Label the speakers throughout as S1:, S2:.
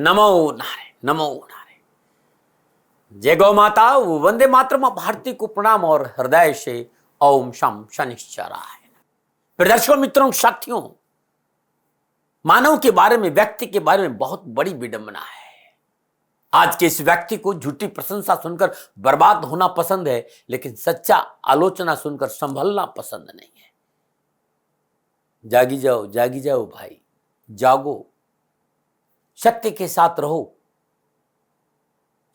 S1: नमो नारायण, नमो नारायण। जय गौ माता, वंदे मातरम। भारती को प्रणाम और हृदय से ओम शम शनिश्चराय। दर्शकों, मित्रों, साथियों, मानव के बारे में, व्यक्ति के बारे में बहुत बड़ी विडंबना है। आज के इस व्यक्ति को झूठी प्रशंसा सुनकर बर्बाद होना पसंद है, लेकिन सच्चा आलोचना सुनकर संभलना पसंद नहीं है। जागी जाओ भाई, जागो, सत्य के साथ रहो।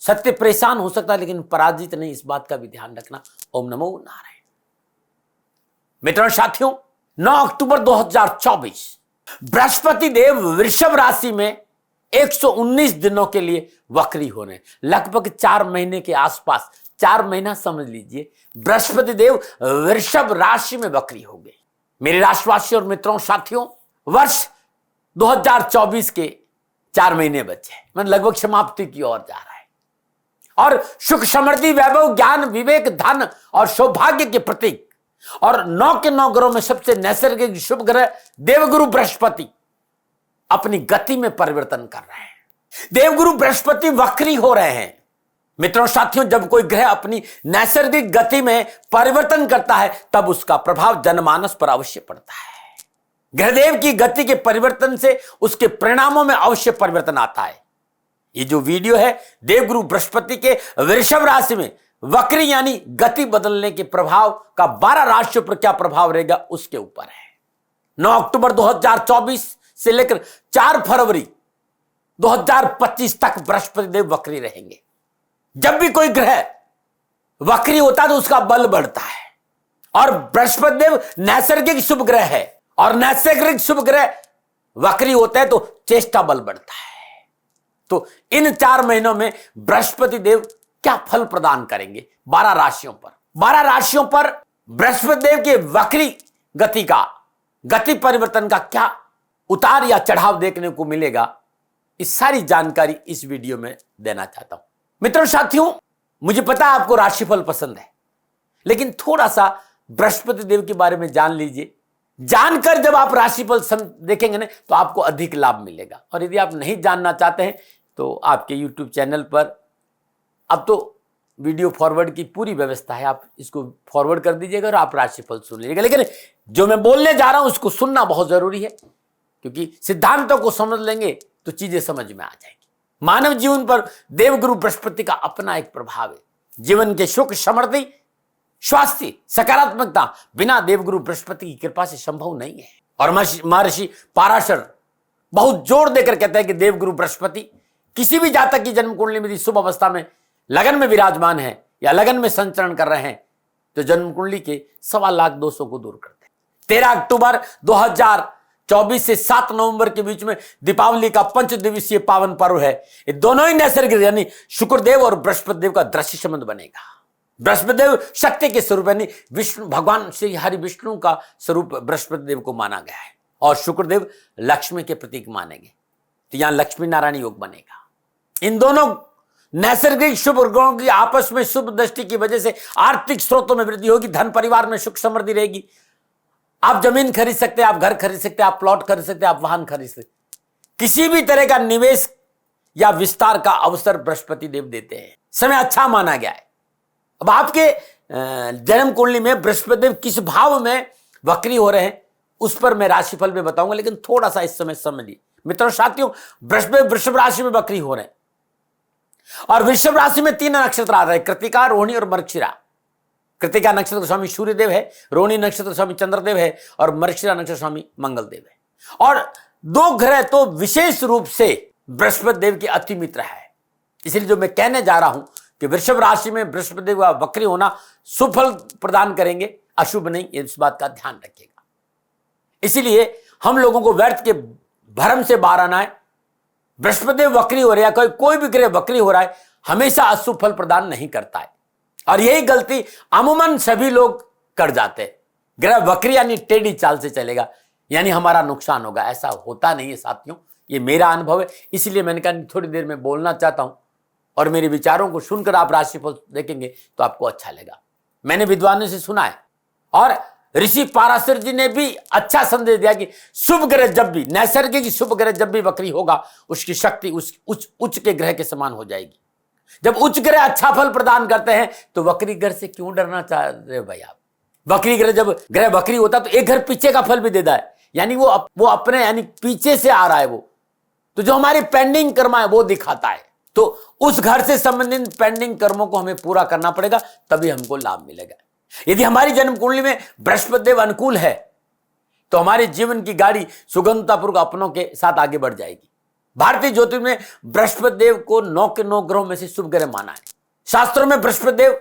S1: सत्य परेशान हो सकता है लेकिन पराजित नहीं, इस बात का भी ध्यान रखना। ओम नमो नारायण। मित्रों, साथियों, 9 अक्टूबर 2024 बृहस्पति देव वृषभ राशि में 119 दिनों के लिए वक्री होने, लगभग 4 महीने के आसपास, 4 महीना समझ लीजिए, बृहस्पति देव वृषभ राशि में वक्री हो गए। मेरे राशिवासी और मित्रों, साथियों, वर्ष 2024 के 4 महीने बचे, मतलब लगभग समाप्ति की ओर जा रहा है। और सुख, समृद्धि, वैभव, ज्ञान, विवेक, धन और सौभाग्य के प्रतीक और 9 के 9 ग्रहों में सबसे नैसर्गिक शुभ ग्रह देवगुरु बृहस्पति अपनी गति में परिवर्तन कर रहे हैं। देवगुरु बृहस्पति वक्री हो रहे हैं। मित्रों, साथियों, जब कोई ग्रह अपनी नैसर्गिक गति में परिवर्तन करता है तब उसका प्रभाव जनमानस पर अवश्य पड़ता है। ग्रहदेव की गति के परिवर्तन से उसके परिणामों में अवश्य परिवर्तन आता है। ये जो वीडियो है, देवगुरु बृहस्पति के वृषभ राशि में वक्री यानी गति बदलने के प्रभाव का 12 राशियों पर क्या प्रभाव रहेगा उसके ऊपर है। 9 अक्टूबर 2024 से लेकर 4 फरवरी 2025 तक बृहस्पति देव वक्री रहेंगे। जब भी कोई ग्रह वक्री होता है तो उसका बल बढ़ता है, और बृहस्पति देव नैसर्गिक शुभ ग्रह है, और नैसर्गिक शुभ ग्रह वक्री होता है तो चेष्टा बल बढ़ता है। तो इन 4 महीनों में बृहस्पति देव क्या फल प्रदान करेंगे 12 राशियों पर। 12 राशियों पर बृहस्पति देव के वक्री गति परिवर्तन का क्या उतार या चढ़ाव देखने को मिलेगा, इस सारी जानकारी इस वीडियो में देना चाहता हूं। मित्रों, साथियों, मुझे पता है आपको राशिफल पसंद है, लेकिन थोड़ा सा बृहस्पति देव के बारे में जान लीजिए। जानकर जब आप राशिफल देखेंगे ना तो आपको अधिक लाभ मिलेगा। और यदि आप नहीं जानना चाहते हैं तो आपके YouTube चैनल पर अब तो वीडियो फॉरवर्ड की पूरी व्यवस्था है, आप इसको फॉरवर्ड कर दीजिएगा और आप राशिफल सुन लीजिएगा। लेकिन जो मैं बोलने जा रहा हूं उसको सुनना बहुत जरूरी है, क्योंकि सिद्धांतों को समझ लेंगे तो चीजें समझ में आ जाएगी। मानव जीवन पर देवगुरु बृहस्पति का अपना एक प्रभाव है। जीवन के सुख, समृद्धि, स्वास्थ्य, सकारात्मकता बिना देवगुरु बृहस्पति की कृपा से संभव नहीं है। और महर्षि पाराशर बहुत जोर देकर कहते हैं कि देवगुरु बृहस्पति किसी भी जातक की जन्म कुंडली में शुभ अवस्था में लगन में विराजमान है या लगन में संचरण कर रहे हैं तो जन्म कुंडली के 1.25 लाख दोषों को दूर करते हैं। 13 अक्टूबर 2024 से 7 नवंबर के बीच में दीपावली का 5 दिवसीय पावन पर्व है। ये दोनों ही नैसर्गिक यानी शुक्रदेव और बृहस्पति देव का दृश्य संबंध बनेगा। बृहस्पति देव शक्ति के स्वरूप यानी विष्णु भगवान श्री हरि विष्णु का स्वरूप बृहस्पति देव को माना गया है, और शुक्रदेव लक्ष्मी के प्रतीक मानेंगे, तो यहां लक्ष्मी नारायण योग बनेगा। इन दोनों नैसर्गिक शुभ ग्रहों की आपस में शुभ दृष्टि की वजह से आर्थिक स्रोतों में वृद्धि होगी, धन परिवार में सुख समृद्धि रहेगी। आप जमीन खरीद सकते हैं, आप घर खरीद सकते हैं, आप प्लॉट खरीद सकते हैं, आप वाहन खरीद सकते हैं। किसी भी तरह का निवेश या विस्तार का अवसर बृहस्पति देव देते हैं। समय अच्छा माना गया है। अब आपके जन्म कुंडली में बृहस्पति देव किस भाव में वक्री हो रहे हैं उस पर मैं राशिफल में बताऊंगा, लेकिन थोड़ा सा इस समय समझिए। मित्रों, साथियों, बृहस्पति वृषभ राशि में वक्री हो रहे हैं, और वृषभ राशि में 3 नक्षत्र आ रहे हैं, कृतिका, रोहिणी और मृगशिरा। कृतिका नक्षत्र स्वामी सूर्यदेव है, रोहिणी नक्षत्र स्वामी चंद्रदेव है, और मृगशिरा नक्षत्र स्वामी मंगलदेव है। और 2 ग्रह तो विशेष रूप से बृहस्पति देव के अति मित्र है। इसलिए जो मैं कहने जा रहा हूं कि वृषभ राशि में बृहस्पति देव का वक्री होना शुभ फल प्रदान करेंगे, अशुभ नहीं, इस बात का ध्यान रखिएगा। इसीलिए हम लोगों को व्यर्थ के भ्रम से बाहर आना है। बृहस्पति देव वक्री हो रहा है, कोई भी ग्रह वक्री हो रहा है, हमेशा अशुभ फल प्रदान नहीं करता है, और यही गलती अमूमन सभी लोग कर जाते हैं। ग्रह वक्री यानी टेढ़ी चाल से चलेगा, यानी हमारा नुकसान होगा, ऐसा होता नहीं है साथियों। ये मेरा अनुभव है, इसलिए मैंने कहा थोड़ी देर में बोलना चाहता हूं, और मेरे विचारों को सुनकर आप राशिफल देखेंगे तो आपको अच्छा लगेगा। मैंने विद्वानों से सुना है, और ऋषि पाराशर जी ने भी अच्छा संदेश दिया कि शुभ ग्रह जब भी, नैसर्गिक शुभ ग्रह जब भी वक्री होगा, उसकी शक्ति उस उच्च के ग्रह के समान हो जाएगी। जब उच्च ग्रह अच्छा फल प्रदान करते हैं तो वक्री ग्रह से क्यों डरना चाह रहे हो भाई आप? वक्री ग्रह, जब ग्रह वक्री होता तो एक घर पीछे का फल भी देता है, यानी वो अपने यानी पीछे से आ रहा है वो, तो जो हमारी पेंडिंग कर्म है वो दिखाता है। तो उस घर से संबंधित पेंडिंग कर्मों को हमें पूरा करना पड़ेगा, तभी हमको लाभ मिलेगा। यदि हमारी जन्म कुंडली में बृहस्पति देव अनुकूल है तो हमारे जीवन की गाड़ी सुगमतापूर्वक अपनों के साथ आगे बढ़ जाएगी। भारतीय ज्योतिष में बृहस्पति देव को 9 के 9 ग्रहों में से शुभ ग्रह माना है। शास्त्रों में बृहस्पति देव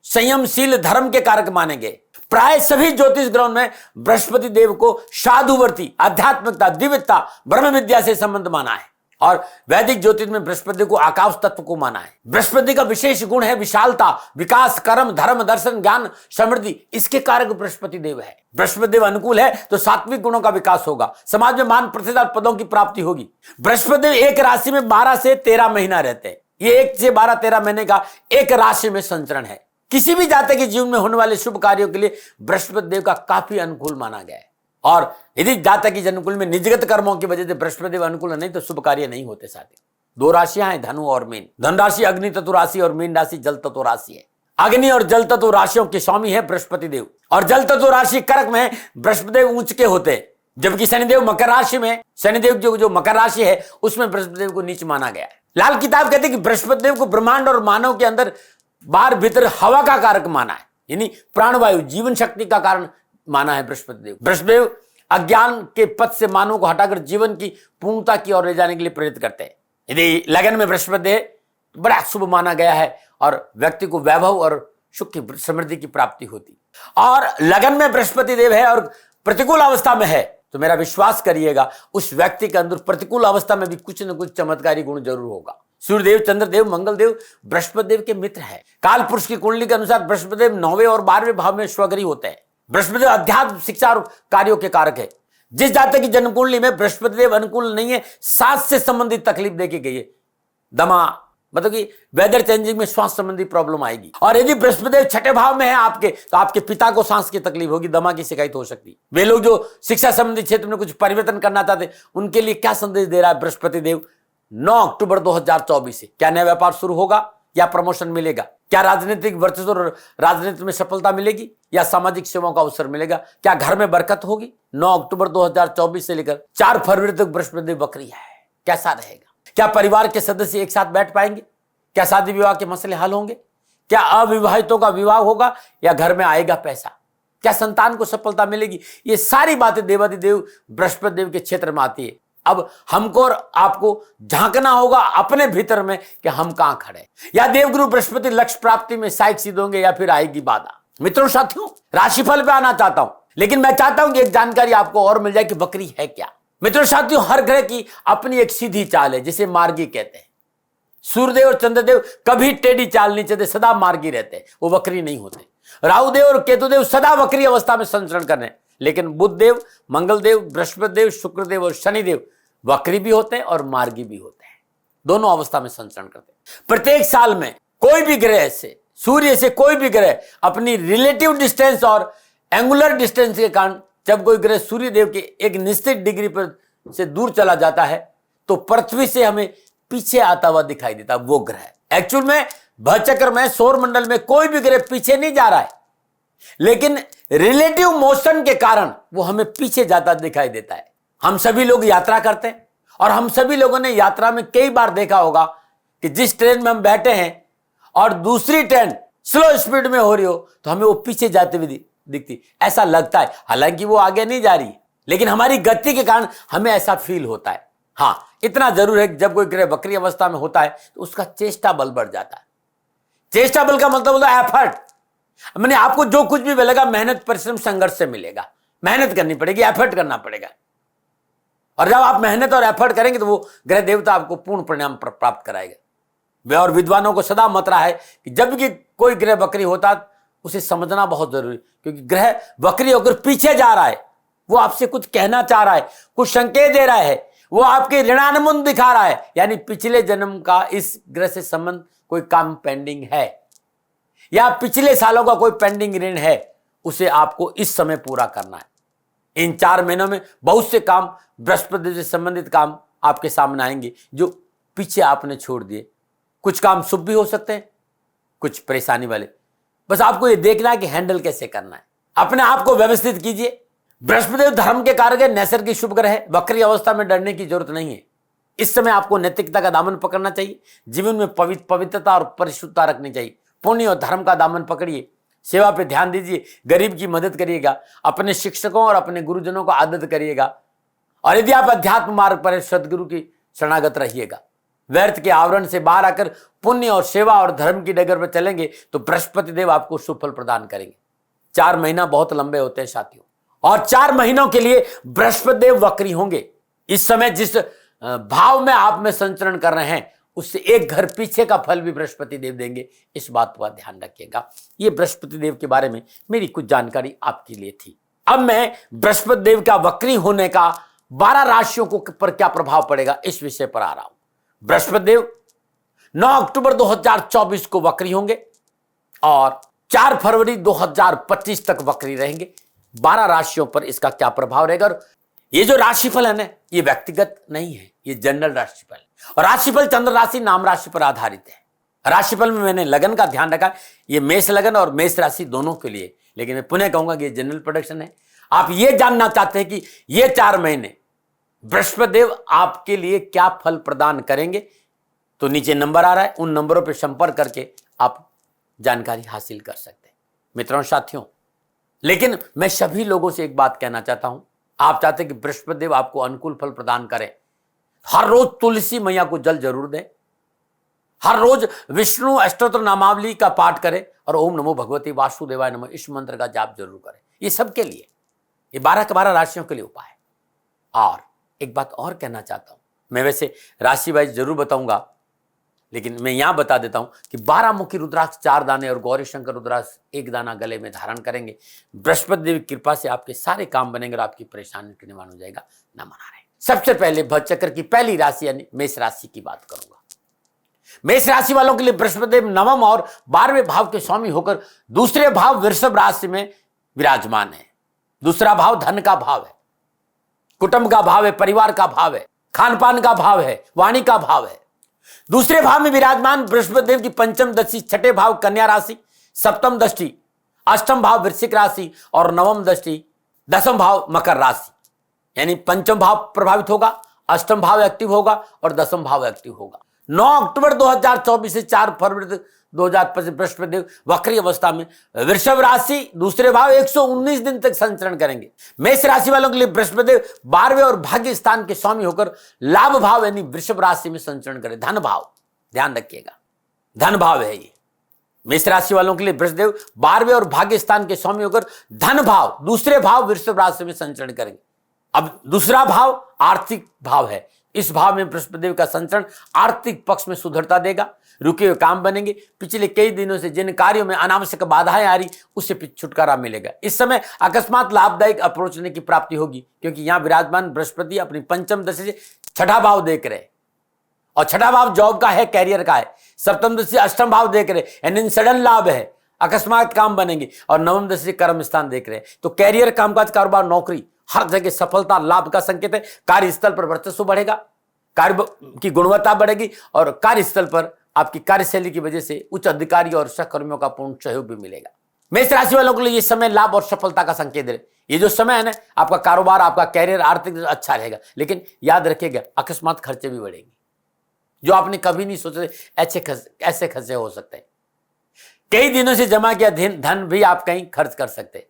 S1: संयमशील धर्म के कारक माने गए। प्राय सभी ज्योतिष ग्रहों में बृहस्पति देव को साधुवर्ती, आध्यात्मिकता, दिव्यता, ब्रह्म विद्या से संबंध माना है। और वैदिक ज्योतिष में बृहस्पति को आकाश तत्व को माना है। बृहस्पति का विशेष गुण है विशालता, विकास, कर्म, धर्म, दर्शन, ज्ञान, समृद्धि, इसके कारक बृहस्पति देव है। बृहस्पति देव अनुकूल है तो सात्विक गुणों का विकास होगा, समाज में मान प्रतिष्ठा पदों की प्राप्ति होगी। बृहस्पति देव एक राशि में 12 से 13 महीना रहते हैं। ये 1 से 12, 13 महीने का एक राशि में संचरण है। किसी भी जातक के जीवन में होने वाले शुभ कार्यों के लिए बृहस्पति देव का काफी अनुकूल माना गया है। और यदि जातक की जन्मकुंडली में निजगत कर्मों की वजह से बृहस्पति देव अनुकूल नहीं तो शुभ कार्य नहीं होते। साथी, 2 राशियां हैं, धनु और मीन। धन राशि अग्नि तत्व राशि और मीन राशि जल तत्व राशि है। अग्नि और जल तत्व राशियों के स्वामी है बृहस्पति देव, और जल तत्व राशि कर्क में बृहस्पति देव ऊंच के होते हैं, जबकि शनिदेव मकर राशि में, शनिदेव जो मकर राशि है उसमें बृहस्पति देव को नीच माना गया है। लाल किताब कहते हैं कि बृहस्पति देव को ब्रह्मांड और मानव के अंदर बाहर भीतर हवा का कारक माना है, यानी प्राणवायु, जीवन शक्ति का कारण माना है बृहस्पति देव। बृहस्पति देव अज्ञान के पथ से मानव को हटाकर जीवन की पूर्णता की ओर ले जाने के लिए प्रेरित करते हैं। यदि लगन में बृहस्पति देव बड़ा शुभ माना गया है और व्यक्ति को वैभव और सुख की, समृद्धि की प्राप्ति होती। और लगन में बृहस्पति देव है और प्रतिकूल अवस्था में है तो मेरा विश्वास करिएगा उस व्यक्ति के अंदर प्रतिकूल अवस्था में भी कुछ न कुछ चमत्कारी गुण जरूर होगा। सूर्यदेव, चंद्रदेव, मंगलदेव बृहस्पति देव के मित्र है। काल पुरुष की कुंडली के अनुसार बृहस्पति देव 9वें और 12वें भाव में स्वग्रही होते हैं। बृहस्पति देव अध्यात्म, शिक्षा और कार्यों के कारक है। जिस जातक की जन्म कुंडली में बृहस्पति देव अनुकूल नहीं है, सांस से संबंधित तकलीफ देखी गई है, दमा, मतलब कि वेदर चेंजिंग में श्वास संबंधी प्रॉब्लम आएगी। और यदि बृहस्पति देव 6ठे भाव में है आपके, तो आपके पिता को सांस की तकलीफ होगी, दमा की शिकायत हो सकती है। वे लोग जो शिक्षा संबंधी क्षेत्र में कुछ परिवर्तन करना चाहते, उनके लिए क्या संदेश दे रहा है बृहस्पति देव 9 अक्टूबर 2024 से? क्या नया व्यापार शुरू होगा या प्रमोशन मिलेगा? क्या राजनीतिक वर्चस्व और राजनीति में सफलता मिलेगी या सामाजिक सेवाओं का अवसर मिलेगा? क्या घर में बरकत होगी? 9 अक्टूबर 2024 से लेकर 4 फरवरी तक बृहस्पति देव वक्री है, कैसा रहेगा? क्या परिवार के सदस्य एक साथ बैठ पाएंगे? क्या शादी विवाह के मसले हल होंगे? क्या अविवाहितों का विवाह होगा या घर में आएगा पैसा? क्या संतान को सफलता मिलेगी? ये सारी बातें देवाधिदेव बृहस्पति देव के क्षेत्र में आती है। अब हमको और आपको झांकना होगा अपने भीतर में कि हम कहां खड़े। या देवगुरु बृहस्पति लक्ष्य प्राप्ति में सहायक सिद्ध होंगे या फिर आएगी बाधा। मित्रों, साथियों, राशिफल पे आना चाहता हूं, लेकिन मैं चाहता हूं कि एक जानकारी आपको और मिल जाए कि वक्री है क्या। मित्रों, साथियों, हर ग्रह की अपनी एक सीधी चाल है जिसे मार्गी कहते हैं। सूर्यदेव और चंद्रदेव कभी टेढ़ी चाल नहीं चलते, सदा मार्गी रहते हैं, वो वक्री नहीं होते। राहुदेव और केतुदेव सदा वक्री अवस्था में संचरण कर रहे हैं, लेकिन बुधदेव, मंगलदेव, बृहस्पतिदेव, शुक्रदेव और शनिदेव वक्री भी होते हैं और मार्गी भी होते हैं, दोनों अवस्था में संचरण करते हैं। प्रत्येक साल में कोई भी ग्रह से, सूर्य से कोई भी ग्रह अपनी रिलेटिव डिस्टेंस और एंगुलर डिस्टेंस के कारण जब कोई ग्रह सूर्य देव के एक निश्चित डिग्री पर से दूर चला जाता है तो पृथ्वी से हमें पीछे आता हुआ दिखाई देता, वो ग्रह। एक्चुअल में भचक्र में, सौर मंडल में कोई भी ग्रह पीछे नहीं जा रहा है, लेकिन रिलेटिव मोशन के कारण वो हमें पीछे जाता दिखाई देता है। हम सभी लोग यात्रा करते हैं और हम सभी लोगों ने यात्रा में कई बार देखा होगा कि जिस ट्रेन में हम बैठे हैं और दूसरी ट्रेन स्लो स्पीड में हो रही हो तो हमें वो पीछे जाते हुए दिखती, ऐसा लगता है। हालांकि वो आगे नहीं जा रही, लेकिन हमारी गति के कारण हमें ऐसा फील होता है। हाँ, इतना जरूर है कि जब कोई ग्रह वक्री अवस्था में होता है तो उसका चेष्टा बल बढ़ जाता है। चेष्टा बल का मतलब होता है एफर्ट, मैंने आपको जो कुछ भी मिलेगा मेहनत, परिश्रम, संघर्ष से मिलेगा। मेहनत करनी पड़ेगी, एफर्ट करना पड़ेगा, और जब आप मेहनत और एफर्ट करेंगे तो वो ग्रह देवता आपको पूर्ण परिणाम प्राप्त कराएगा। वे और विद्वानों को सदा मत रहा है कि जब भी कोई ग्रह वक्री होता उसे समझना बहुत जरूरी, क्योंकि ग्रह वक्री होकर पीछे जा रहा है, वो आपसे कुछ कहना चाह रहा है, कुछ संकेत दे रहा है, वो आपके ऋणानुबंध दिखा रहा है, यानी पिछले जन्म का इस ग्रह से संबंध कोई काम पेंडिंग है या पिछले सालों का कोई पेंडिंग ऋण है, उसे आपको इस समय पूरा करना है। इन 4 महीनों में बहुत से काम, बृहस्पति से संबंधित काम आपके सामने आएंगे जो पीछे आपने छोड़ दिए। कुछ काम शुभ भी हो सकते हैं, कुछ परेशानी वाले। बस आपको ये देखना है कि हैंडल कैसे करना है। अपने आप को व्यवस्थित कीजिए। बृहस्पति धर्म के कारक है, नैसर्गिक शुभ ग्रह है। वक्री अवस्था में डरने की जरूरत नहीं है। इस समय आपको नैतिकता का दामन पकड़ना चाहिए। जीवन में पवित्रता और परिशुद्धता रखनी चाहिए। पुण्य और धर्म का दामन पकड़िए। सेवा पे ध्यान दीजिए। गरीब की मदद करिएगा। अपने शिक्षकों और अपने गुरुजनों को आदर करिएगा। और यदि आप अध्यात्म मार्ग पर सदगुरु की शरणागत रहिएगा। व्यर्थ के आवरण से बाहर आकर पुण्य और सेवा और धर्म की डगर पर चलेंगे तो बृहस्पति देव आपको सुफल प्रदान करेंगे। 4 महीना बहुत लंबे होते हैं साथियों, और 4 महीनों के लिए बृहस्पति देव वक्री होंगे। इस समय जिस भाव में आप में संचरण कर रहे हैं उससे एक घर पीछे का फल भी बृहस्पति देव देंगे। इस बात का ध्यान रखिएगा। ये बृहस्पति देव के बारे में मेरी कुछ जानकारी आपके लिए थी। अब मैं बृहस्पति देव का वक्री होने का 12 राशियों को पर क्या प्रभाव पड़ेगा इस विषय पर आ रहा हूं। बृहस्पति देव 9 अक्टूबर 2024 को वक्री होंगे और 4 फरवरी 2025 तक वक्री रहेंगे। 12 राशियों पर इसका क्या प्रभाव रहेगा। और ये जो राशिफल है ना, ये व्यक्तिगत नहीं है, ये जनरल राशिफल। और राशिफल चंद्र राशि नाम राशि पर आधारित है। राशिफल में मैंने लगन का ध्यान रखा। ये मेष लगन और मेष राशि दोनों के लिए, लेकिन मैं पुनः कहूंगा कि ये जनरल प्रोडक्शन है। आप ये जानना चाहते हैं कि ये 4 महीने बृहस्पति देव आपके लिए क्या फल प्रदान करेंगे, तो नीचे नंबर आ रहा है, उन नंबरों पर संपर्क करके आप जानकारी हासिल कर सकते हैं। मित्रों साथियों, लेकिन मैं सभी लोगों से एक बात कहना चाहता हूं। आप चाहते हैं कि बृहस्पति देव आपको अनुकूल फल प्रदान करें, हर रोज तुलसी मैया को जल जरूर दें। हर रोज विष्णु अष्टोत्तर नामावली का पाठ करें और ओम नमो भगवती वासुदेवाय नमः इस मंत्र का जाप जरूर करें। ये सबके लिए, ये 12 के 12 राशियों के लिए उपाय है। और एक बात और कहना चाहता हूं, मैं वैसे राशि वाइज जरूर बताऊंगा, लेकिन मैं यहां बता देता हूं कि 12 मुखी रुद्राक्ष 4 दाने और गौरी शंकर रुद्राक्ष 1 दाना गले में धारण करेंगे। बृहस्पति देव की कृपा से आपके सारे काम बनेंगे और आपकी परेशानी का निवारण हो जाएगा। नमन नारायण। सबसे पहले भवचक्र की पहली राशि यानी मेष राशि की बात करूंगा। मेष राशि वालों के लिए बृहस्पति देव 9वें और 12वें भाव के स्वामी होकर दूसरे भाव वृषभ राशि में विराजमान है। दूसरा भाव धन का भाव है, कुटुंब का भाव है, परिवार का भाव है, खान पान का भाव है, वाणी का भाव है। दूसरे भाव में विराजमान बृहस्पति देव की पंचम दृष्टि 6ठे भाव कन्या राशि, सप्तम दृष्टि 8म भाव वृश्चिक राशि और 9वीं दृष्टि 10म भाव मकर राशि। यानी पंचम भाव प्रभावित होगा, 8म भाव एक्टिव होगा और 10म भाव एक्टिव होगा। 9 अक्टूबर 2024 से 4 फरवरी 2025 बृहस्पति देव वक्री अवस्था में वृषभ राशि दूसरे भाव 119 दिन तक संचरण करेंगे। मेष राशि वालों के लिए बृहस्पति देव 12वें और भाग्य स्थान के स्वामी होकर लाभ भाव यानी वृषभ राशि में संचरण करें। धन भाव, ध्यान रखिएगा, धन भाव है ये। मेष राशि वालों के लिए बृहस्पति देव 12वें और भाग्य स्थान के स्वामी होकर धन भाव दूसरे भाव वृषभ राशि में संचरण करेंगे। अब दूसरा भाव आर्थिक भाव है। इस भाव में बृहस्पति देव का संचरण आर्थिक पक्ष में सुधरता देगा। रुके हुए काम बनेंगे। पिछले कई दिनों से जिन कार्यों में अनावश्यक बाधाएं आ रही उससे छुटकारा मिलेगा। इस समय अकस्मात लाभदायक अप्रोच की प्राप्ति होगी, क्योंकि यहां विराजमान बृहस्पति अपनी पंचम दशा से 6ठा भाव देख रहे हैं और 6ठा भाव जॉब का है, कैरियर का है। सप्तम दशा 8म भाव देख रहे हैं, यानी सडन लाभ है, अकस्मात काम बनेंगे। और 9वीं दशा कर्म स्थान देख रहे हैं, तो कैरियर, कामकाज, कारोबार, नौकरी हर जगह सफलता लाभ का संकेत है। कार्यस्थल पर वर्चस्व बढ़ेगा, कार्य की गुणवत्ता बढ़ेगी और कार्यस्थल पर आपकी कार्यशैली की वजह से उच्च अधिकारी और सहकर्मियों का पूर्ण सहयोग भी मिलेगा। मेष राशि वालों के लिए ये समय लाभ और सफलता का संकेत है। ये जो समय है ना, आपका कारोबार, आपका कैरियर, आर्थिक अच्छा रहेगा, लेकिन याद रखिएगा अकस्मात खर्चे भी बढ़ेंगे जो आपने कभी नहीं सोचे। ऐसे खर्चे हो सकते हैं। कई दिनों से जमा किया धन भी आप कहीं खर्च कर सकते हैं।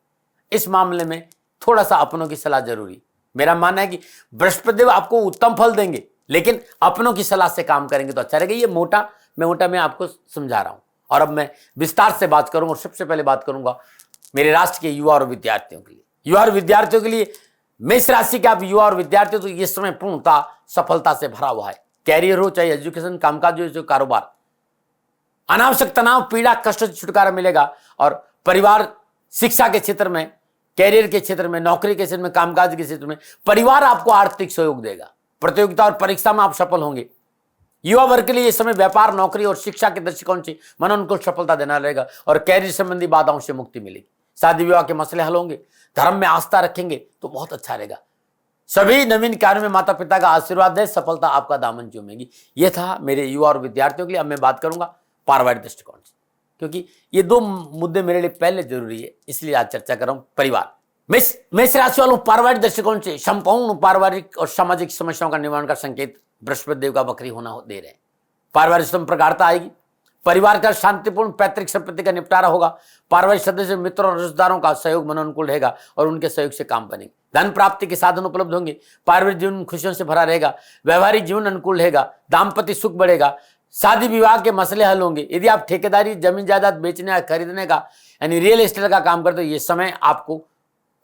S1: इस मामले में थोड़ा सा अपनों की सलाह जरूरी। मेरा मानना है कि बृहस्पति देव आपको उत्तम फल देंगे, लेकिन अपनों की सलाह से काम करेंगे तो अच्छा रहेगा। ये मोटा मैं आपको समझा रहा हूं। और अब मैं विस्तार से बात करूंगा और सबसे पहले बात करूंगा मेरे राष्ट्र के युवा और विद्यार्थियों के लिए। युवा और विद्यार्थियों के लिए मेष राशि के आप युवा और विद्यार्थी, तो ये समय पूर्णता सफलता से भरा हुआ है। कैरियर हो, चाहे एजुकेशन, कामकाज हो, कारोबार, अनावश्यक तनाव, पीड़ा, कष्ट से छुटकारा मिलेगा। और परिवार, शिक्षा के क्षेत्र में, कैरियर के क्षेत्र में, नौकरी के क्षेत्र में, कामकाज के क्षेत्र में परिवार आपको आर्थिक सहयोग देगा। प्रतियोगिता और परीक्षा में आप सफल होंगे। युवा वर्ग के लिए इस समय व्यापार, नौकरी और शिक्षा के दृष्टिकोण से मनोनुकूल सफलता देना रहेगा और कैरियर संबंधी बाधाओं से मुक्ति मिलेगी। शादी विवाह के मसले हल होंगे, धर्म में आस्था रखेंगे तो बहुत अच्छा रहेगा। सभी नवीन कार्यों में माता पिता का आशीर्वाद है, सफलता आपका दामन चूमेगी। यह था मेरे युवा और विद्यार्थियों के लिए। अब मैं बात करूंगा पारिवारिक दृष्टिकोण से, क्योंकि ये दो मुद्दे मेरे लिए पहले जरूरी है, इसलिए आज चर्चा कर रहा हूं। परिवार, मेष राशि वालों, पारिवारिक दृष्टिकोण से संपूर्ण पारिवारिक और सामाजिक समस्याओं का निवारण का संकेत बृहस्पति देव का वक्री होना दे रहे हैं। पारिवारिक में प्रगाढ़ता आएगी, परिवार का शांतिपूर्ण पैतृक संपत्ति का निपटारा होगा, पारिवारिक सदस्य मित्रों और रिश्तेदारों का सहयोग मनोनुकूल रहेगा और उनके सहयोग से काम बनेंगे। धन प्राप्ति के साधन उपलब्ध होंगे, पारिवारिक जीवन खुशियों से भरा रहेगा, व्यवहारिक जीवन अनुकूल रहेगा, दाम्पत्य सुख बढ़ेगा, शादी विवाह के मसले हल होंगे। यदि आप ठेकेदारी, जमीन जायदाद बेचने या खरीदने का यानी रियल एस्टेट का काम करते हो, ये समय आपको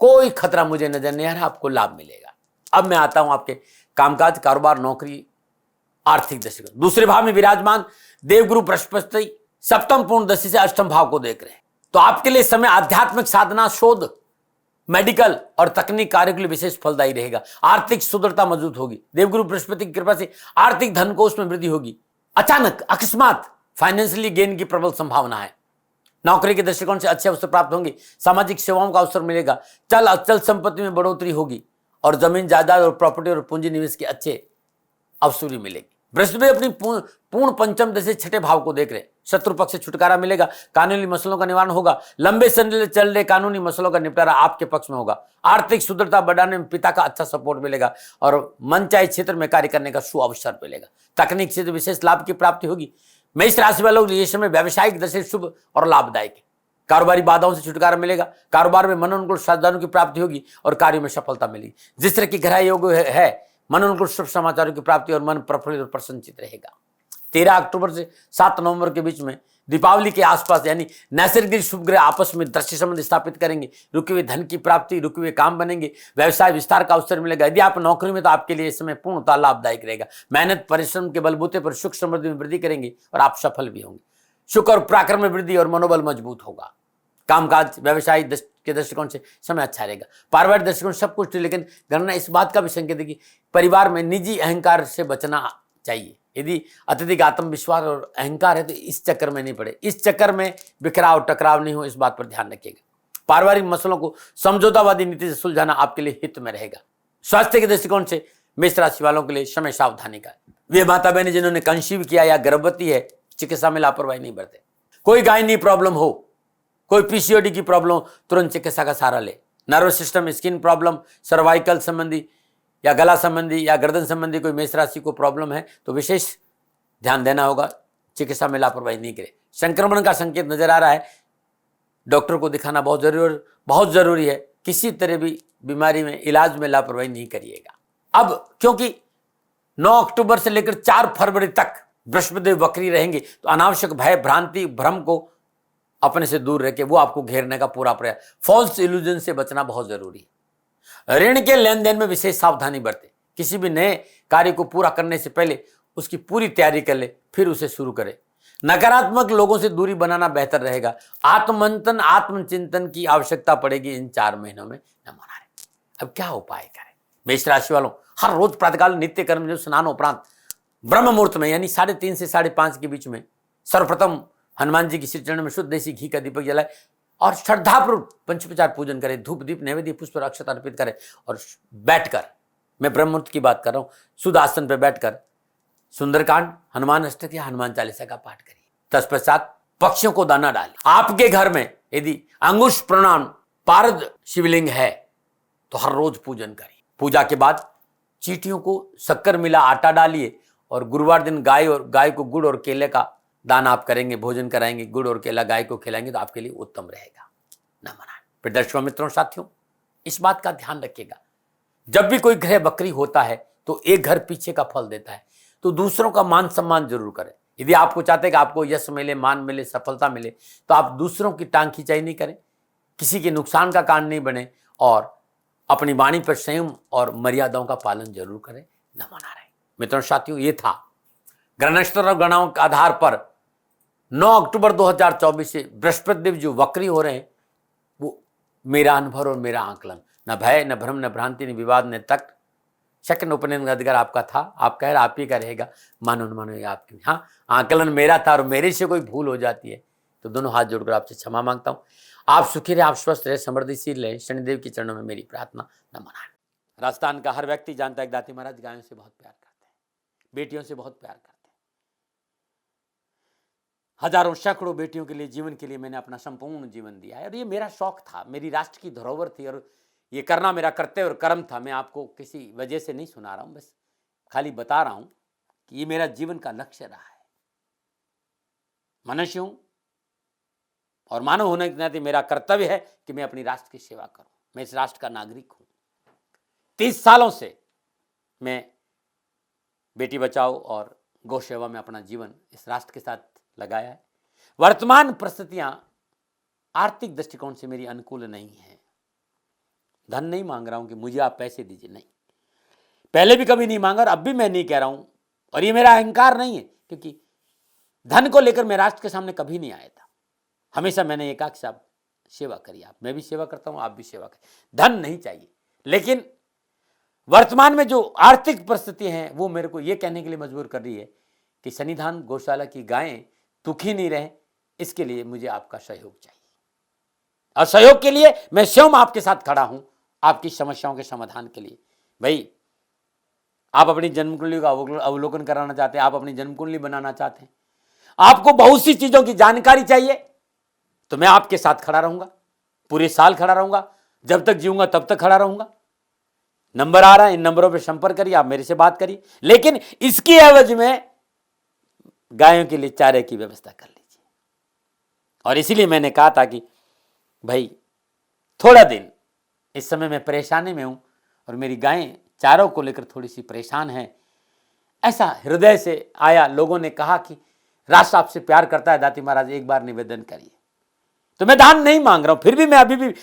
S1: कोई खतरा मुझे नजर नहीं आ रहा, आपको लाभ मिलेगा। अब मैं आता हूं आपके कामकाज, कारोबार, नौकरी, आर्थिक दृष्टिकोण। दूसरे भाव में विराजमान देवगुरु बृहस्पति सप्तम पूर्ण दशा से अष्टम भाव को देख रहे हैं, तो आपके लिए समय आध्यात्मिक साधना, शोध, मेडिकल और तकनीक कार्य के लिए विशेष फलदायी रहेगा। आर्थिक सुदृढ़ता मजबूत होगी। देवगुरु बृहस्पति की कृपा से आर्थिक धन कोष में वृद्धि होगी। अचानक अकस्मात फाइनेंशियली गेन की प्रबल संभावना है। नौकरी के दृष्टिकोण से अच्छे अवसर प्राप्त होंगे, सामाजिक सेवाओं का अवसर मिलेगा, चल अचल संपत्ति में बढ़ोतरी होगी और जमीन जायदाद और प्रॉपर्टी और पूंजी निवेश के अच्छे अवसर भी मिलेगी। बृहस्पति अपनी पूर्ण पंचम दशा छठे भाव को देख रहे, शत्रु पक्ष से छुटकारा मिलेगा, कानूनी मसलों का निवारण होगा, लंबे समय चल रहे कानूनी मसलों का निपटारा आपके पक्ष में होगा। आर्थिक सुदृढ़ता बढ़ाने में पिता का अच्छा सपोर्ट मिलेगा और मनचाहे क्षेत्र में कार्य करने का सुअवसर मिलेगा। तकनीक से विशेष लाभ की प्राप्ति होगी। मेष राशि वालों के लिए समय व्यावसायिक दशा शुभ और लाभदायक है। कारोबारी बाधाओं से छुटकारा मिलेगा, कारोबार में मनोनुकूल साधनों की प्राप्ति होगी और कार्यों में सफलता मिलेगी। जिस तरह की गहराई योग है मनोनुकूल शुभ समाचारों की प्राप्ति और मन प्रफुल्लित और प्रसन्नचित रहेगा। 13 अक्टूबर से 7 नवंबर के बीच में दीपावली के आसपास यानी नैसर्गिक शुभ ग्रह आपस में दृष्टि संबंध स्थापित करेंगे, रुके हुए धन की प्राप्ति, रुके हुए काम बनेंगे, व्यवसाय विस्तार का अवसर मिलेगा। यदि आप नौकरी में तो आपके लिए इस समय पूर्णतः लाभदायक रहेगा। मेहनत परिश्रम के बलबूते पर सुख समृद्धि में वृद्धि करेंगे और आप सफल भी होंगे। सुख और पराक्रम में वृद्धि और मनोबल मजबूत होगा। कामकाज, व्यवसाय के दृष्टिकोण से समय अच्छा रहेगा। पारिवारिक दृष्टिकोण सब कुछ, लेकिन गणना इस बात का भी संकेत है कि परिवार में निजी अहंकार से बचना चाहिए। यदि अत्यधिक आत्मविश्वास और अहंकार है तो इस चक्कर में नहीं पड़े, इस चक्कर में बिखराव टकराव नहीं हो, इस बात पर ध्यान रखिएगा। पारिवारिक मसलों को समझौतावादी नीति से सुलझाना आपके लिए हित में रहेगा। स्वास्थ्य के दृष्टिकोण से मेष राशि वालों के लिए समय सावधानी का। वे माता बहनें जिन्होंने कंसीव किया या गर्भवती है, चिकित्सा में लापरवाही नहीं बरते। कोई गायनी प्रॉब्लम हो, कोई पीसीओडी की प्रॉब्लम, तुरंत चिकित्सा का सहारा ले। Nervous system, skin problem, cervical संबंधी या गला संबंधी या गर्दन संबंधी कोई मेष राशि को प्रॉब्लम है तो विशेष ध्यान देना होगा, चिकित्सा में लापरवाही नहीं करे। संक्रमण का संकेत नजर आ रहा है, डॉक्टर को दिखाना बहुत जरूरी है। किसी तरह भी बीमारी में इलाज में लापरवाही नहीं करिएगा। अब क्योंकि 9 अक्टूबर से लेकर 4 फरवरी तक बृहस्पति वक्री रहेंगे, तो अनावश्यक भय, भ्रांति, भ्रम को अपने से दूर रह के वो आपको घेरने का पूरा प्रयास, फॉल्स इल्यूजन से बचना बहुत जरूरी है। ऋण के लेन देन में विशेष सावधानी बरतें। किसी भी नए कार्य को पूरा करने से पहले उसकी पूरी तैयारी कर ले, फिर उसे शुरू करें। नकारात्मक लोगों से दूरी बनाना बेहतर रहेगा। आत्ममंथन, आत्मचिंतन की आवश्यकता पड़ेगी इन 4 महीनों में, न मना रहे। अब क्या उपाय करें? मेष राशि वालों, हर रोज प्रातःकाल नित्य कर्म जो स्नान उपरांत ब्रह्म मुहूर्त में यानी 3:30 से 5:30 के बीच में सर्वप्रथम हनुमान जी की श्री चरण में शुद्ध देसी घी का दीपक जलाए और श्रद्धापूर्वक पंचोपचार पूजन करें। धूप दीप नैवेद्य पुष्प और अक्षत अर्पित करें और बैठकर, मैं ब्रह्म मुहूर्त की बात कर रहा हूं, शुद्ध आसन पर बैठकर सुंदरकांड, हनुमान अष्टक या हनुमान चालीसा का पाठ करिए। तत्पश्चात पक्षियों को दाना डालें। आपके घर में यदि अंगुश प्रणाम पारद शिवलिंग है तो हर रोज पूजन करिए। पूजा के बाद चींटियों को शक्कर मिला आटा डालिए और गुरुवार दिन गाय को गुड़ और केले का दान आप करेंगे, भोजन कराएंगे, गुड़ और केला गाय को खिलाएंगे तो आपके लिए उत्तम रहेगा। न मनाएं। फिर दर्शकों, मित्रों, साथियों, इस बात का ध्यान रखिएगा, जब भी कोई ग्रह वक्री होता है तो एक घर पीछे का फल देता है, तो दूसरों का मान सम्मान जरूर करें। यदि आपको चाहते हैं कि आपको यश मिले, मान मिले, सफलता मिले, तो आप दूसरों की टांग खिंचाई नहीं करें, किसी के नुकसान का कारण नहीं बने और अपनी वाणी पर संयम और मर्यादाओं का पालन जरूर करें। न मना रहे। मित्रों, साथियों, ये था ग्रह नक्षत्र और गणनाओं के आधार पर 9 अक्टूबर 2024 से बृहस्पति देव जो वक्री हो रहे हैं, वो मेरा अनुभव और मेरा आकलन। न भय, न भ्रम, न भ्रांति, न विवाद, न तक शक, न उपनयन का अधिकार आपका था। आप कह रहे आप ही का रहेगा, मानो न मानो ये आपकी। हाँ, आकलन मेरा था और मेरे से कोई भूल हो जाती है तो दोनों हाथ जोड़कर आपसे क्षमा मांगता हूँ। आप सुखी रहे, आप स्वस्थ रहे, समृद्धिशील रहे, शनिदेव के चरणों में मेरी प्रार्थना। नमो नारायण। राजस्थान का हर व्यक्ति जानता है कि दाती महाराज गायों से बहुत प्यार करते हैं, बेटियों से बहुत प्यार करते हैं। हजारों सैकड़ों बेटियों के लिए, जीवन के लिए मैंने अपना संपूर्ण जीवन दिया है और ये मेरा शौक था, मेरी राष्ट्र की धरोहर थी और ये करना मेरा कर्तव्य और कर्म था। मैं आपको किसी वजह से नहीं सुना रहा हूं, बस खाली बता रहा हूं कि ये मेरा जीवन का लक्ष्य रहा है। मनुष्य हूं और मानव होने के नाते मेरा कर्तव्य है कि मैं अपनी राष्ट्र की सेवा करूं। मैं इस राष्ट्र का नागरिक हूं। 30 सालों से मैं बेटी बचाओ और गौ सेवा में अपना जीवन इस राष्ट्र के साथ लगाया है। वर्तमान परिस्थितियां आर्थिक दृष्टिकोण से मेरी अनुकूल नहीं है। धन नहीं मांग रहा हूं कि मुझे आप पैसे दीजिए, नहीं, पहले भी कभी नहीं मांगा और अब भी मैं नहीं कह रहा हूं। और ये मेरा अहंकार नहीं है, क्योंकि धन को लेकर मैं राष्ट्र के सामने कभी नहीं आया था। हमेशा मैंने एक आख साहब सेवा करी, आप, मैं भी सेवा करता हूं, आप भी सेवा करें। धन नहीं चाहिए, लेकिन वर्तमान में जो आर्थिक परिस्थिति हैं वो मेरे को ये कहने के लिए मजबूर कर रही है कि सन्निधान गौशाला की गायें दुखी नहीं रहे, इसके लिए मुझे आपका सहयोग चाहिए। और सहयोग के लिए मैं स्वयं आपके साथ खड़ा हूं, आपकी समस्याओं के समाधान के लिए। भाई, आप अपनी जन्म कुंडली का अवलोकन कराना चाहते हैं, आप अपनी जन्म कुंडली बनाना चाहते हैं, आपको बहुत सी चीजों की जानकारी चाहिए, तो मैं आपके साथ खड़ा रहूंगा, पूरे साल खड़ा रहूंगा, जब तक जीऊंगा तब तक खड़ा रहूंगा। नंबर आ रहा है, इन नंबरों पर संपर्क करिए, आप मेरे से बात करिए, लेकिन इसकी एवज में गायों के लिए चारे की व्यवस्था कर लीजिए। और इसीलिए मैंने कहा था कि भाई थोड़ा दिन, इस समय मैं परेशानी में हूं और मेरी गायें चारों को लेकर थोड़ी सी परेशान हैं। ऐसा हृदय से आया, लोगों ने कहा कि राष्ट्र आपसे प्यार करता है दाती महाराज, एक बार निवेदन करिए। तो मैं दान नहीं मांग रहा हूं, फिर भी मैं अभी भी,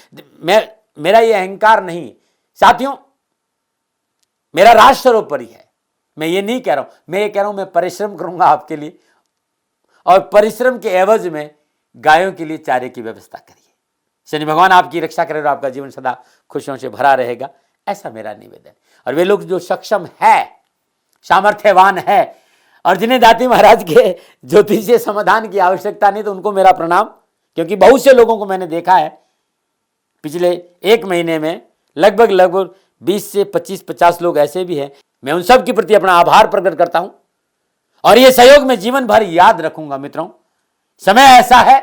S1: मेरा ये अहंकार नहीं साथियों, मेरा राष्ट्र सर्वोपरि है। मैं ये नहीं कह रहा हूं, मैं ये कह रहा हूं मैं परिश्रम करूंगा आपके लिए, और परिश्रम के एवज में गायों के लिए चारे की व्यवस्था करिए। शनि भगवान आपकी रक्षा करे और आपका जीवन सदा खुशियों से भरा रहेगा, ऐसा मेरा निवेदन। और वे लोग जो सक्षम है, सामर्थ्यवान है और जिन्हें दाती महाराज के ज्योतिषीय समाधान की आवश्यकता नहीं, तो उनको मेरा प्रणाम, क्योंकि बहुत से लोगों को मैंने देखा है पिछले एक महीने में, लगभग 20 से 25-50 लोग ऐसे भी हैं। मैं उन सब के प्रति अपना आभार प्रकट करता हूं और ये सहयोग मैं जीवन भर याद रखूंगा। मित्रों, समय ऐसा है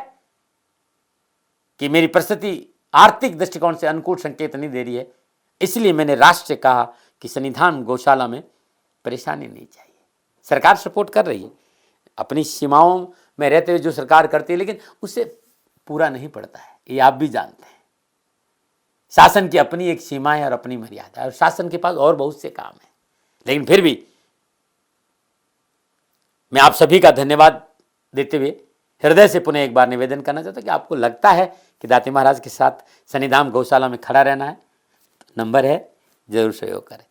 S1: कि मेरी परिस्थिति आर्थिक दृष्टिकोण से अनुकूल संकेत नहीं दे रही है, इसलिए मैंने राष्ट्र से कहा कि सन्निधान गौशाला में परेशानी नहीं चाहिए। सरकार सपोर्ट कर रही है, अपनी सीमाओं में रहते हुए जो सरकार करती है, लेकिन उससे पूरा नहीं पड़ता है, ये आप भी जानते हैं। शासन की अपनी एक सीमा है और अपनी मर्यादा है, और शासन के पास और बहुत से काम है। लेकिन फिर भी मैं आप सभी का धन्यवाद देते हुए हृदय से पुनः एक बार निवेदन करना चाहता हूं कि आपको लगता है कि दाती महाराज के साथ सन्निधान गौशाला में खड़ा रहना है, तो नंबर है, जरूर सहयोग करें।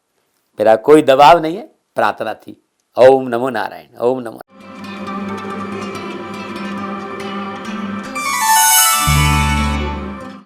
S1: मेरा कोई दबाव नहीं है, प्रार्थना थी। ओम नमो नारायण। ओम नमो।